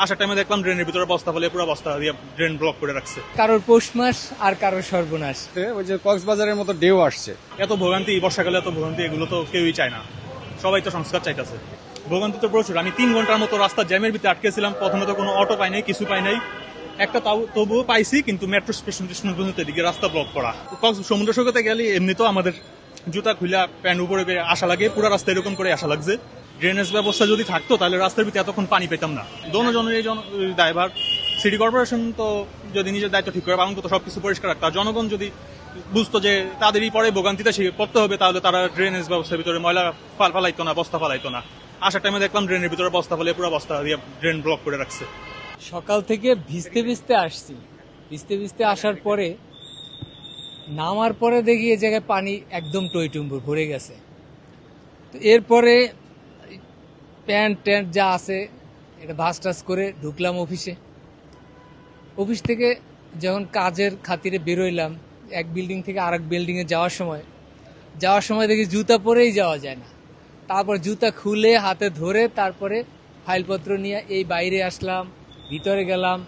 আসার টাইমে দেখলাম ড্রেনের ভিতরে বস্তা ফেলে পুরো বস্তা দিয়ে ড্রেন ব্লক করে রাখছে। কারোর পৌষ মাস আর কারোর সর্বনাশ। ওই যে কক্সবাজারের মতো ঢেউ আসছে। এত ভোগান্তি বর্ষাকালে, এত ভোগান্তি এগুলো তো কেউই চায় না, সবাই তো সংস্কার চাইতেছে। ভোগান্তি তো প্রচুর। আমি 3 ঘন্টার মতো রাস্তা জ্যামের ভিতরে আটকেছিলাম। প্রথমে তো কোনো অটো পাই নাই, কিছু পাই নাই, একটা তবুও পাইছি, কিন্তু মেট্রো স্টেশন পর্যন্ত এদিকে রাস্তা ব্লক করা। সমুদ্র সৈকতে গেলে এমনি তো আমাদের জুতা খুলে প্যান্ট উপরে আসা লাগে, পুরো রাস্তা এরকম করে আসা লাগছে। ড্রেনেজ ব্যবস্থা যদি থাকতো তাহলে রাস্তার ভিতরে এতক্ষণ পানি পেতাম না। দোনোজনের এই দায়ভার। সিটি কর্পোরেশন তো যদি নিজের দায়িত্ব ঠিক করে পালন করতো, সবকিছু পরিষ্কার রাখতো, আর জনগণ যদি বুঝতো যে তাদেরই পরে ভোগান্তিটা সে করতে হবে, তাহলে তারা ড্রেনেজ ব্যবস্থার ভিতরে ময়লা ফালাইতো না, বস্তা ফালাইতো না। আসার টাইমে দেখলাম ড্রেনের ভিতরে বস্তা ফেলে পুরো বস্তা দিয়ে ড্রেন ব্লক করে রাখছে। সকাল থেকে ভিজতে ভিজতে আসছি, ভিজতে ভিজতে আসার পরে নামার পরে দেখি এই জায়গায় পানি একদম টইটুম্বুর ভরে গেছে। তো এরপরে প্যান্ট ট্যান্ট যা আছে এটা ভাস টাস করে ঢুকলাম অফিসে। অফিস থেকে যখন কাজের খাতিরে বেরোইলাম এক বিল্ডিং থেকে আরেক বিল্ডিংয়ে যাওয়ার সময় দেখি জুতা পরেই যাওয়া যায় না। তারপর জুতা খুলে হাতে ধরে তারপরে ফাইলপত্র নিয়ে এই বাইরে আসলাম, ভিতরে গেলাম।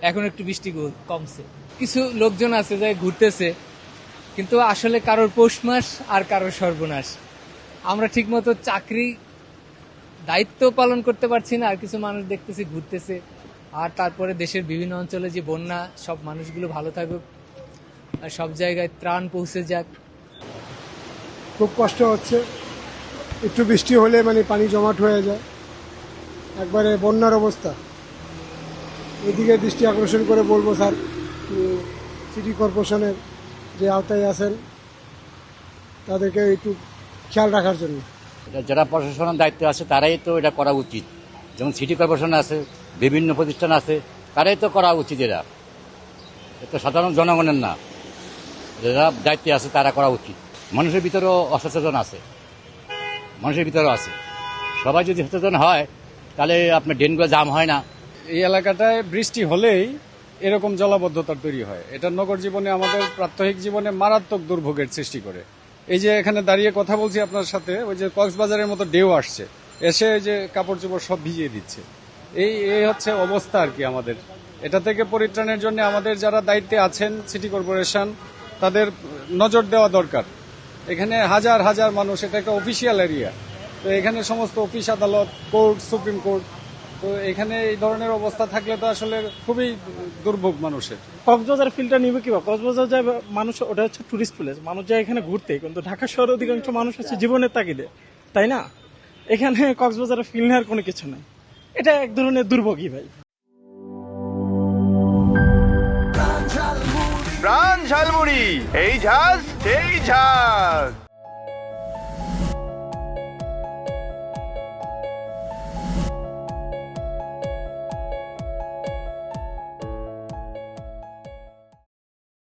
এখন একটু বৃষ্টি কমছে, কিছু লোকজন আছে যাই ঘুরতেছে, কিন্তু আসলে কারোর পৌষ মাস আর কারোর সর্বনাশ। আমরা ঠিকমতো চাকরি দায়িত্ব পালন করতে পারছি না, আর কিছু মানুষ দেখতেছি ঘুরতেছে। আর তারপরে দেশের বিভিন্ন অঞ্চলে যে বন্যা, সব মানুষগুলো ভালো থাকুক আর সব জায়গায় ত্রাণ পৌঁছে যাক। খুব কষ্ট হচ্ছে, একটু বৃষ্টি হলে মানে পানি জমাট হয়ে যায়, একবারে বন্যার অবস্থা। এদিকে দৃষ্টি আকর্ষণ করে বলবো স্যার, সিটি কর্পোরেশনের যে আওতায় আছেন তাদেরকে একটু খেয়াল রাখার জন্য। যারা প্রশাসনের দায়িত্বে আছে তারাই তো এটা করা উচিত। যেমন সিটি কর্পোরেশন আছে, বিভিন্ন প্রতিষ্ঠান আছে, তারাই তো করা উচিত। এটা সাধারণ জনগণের না, যারা দায়িত্বে আছে তারা করা উচিত। মানুষের ভিতরেও অসচেতন আছে, মানুষের ভিতরেও আছে। সবাই যদি সচেতন হয় তাহলে আপনার ড্রেনগুলো জাম হয় না। এই এলাকাটায় বৃষ্টি হলেই এরকম জলাবদ্ধতা তৈরি হয়। এটা নগর জীবনে, আমাদের প্রাত্যহিক জীবনে মারাত্মক দুর্ভোগের সৃষ্টি করে। এই যে এখানে দাঁড়িয়ে কথা বলছি আপনার সাথে, ওই যে কক্সবাজারের মতো ঢেউ আসছে, এসে এই যে কাপড় চোপড় সব ভিজিয়ে দিচ্ছে। এই হচ্ছে অবস্থা আর কি আমাদের। এটা থেকে পরিত্রাণের জন্য আমাদের যারা দায়িত্বে আছেন, সিটি কর্পোরেশন, তাদের নজর দেওয়া দরকার। এখানে হাজার হাজার মানুষ, এটা একটা অফিসিয়াল এরিয়া, তো এখানে সমস্ত অফিস আদালত, কোর্ট, সুপ্রিম কোর্ট, তো এখানে এই ধরনের অবস্থা থাকলে তো আসলে খুবই দুর্ভোগ মানুষের। কক্সবাজার ফিল্ডটা নিবে কিবা? কক্সবাজার যায় মানুষ, ওটা হচ্ছে টুরিস্ট প্লেস, মানুষ যায় এখানে ঘুরতে, কিন্তু ঢাকা শহরে অধিকাংশ মানুষ আছে জীবনের তাগিদে, তাই না? এখানে কক্সবাজারের ফিল নেওয়ার কোনো কিছু নাই। এটা এক ধরনের দুর্ভোগই ভাই। প্রাণ ঝালমুড়ি, এই ঝাঁজ সেই ঝাঁজ।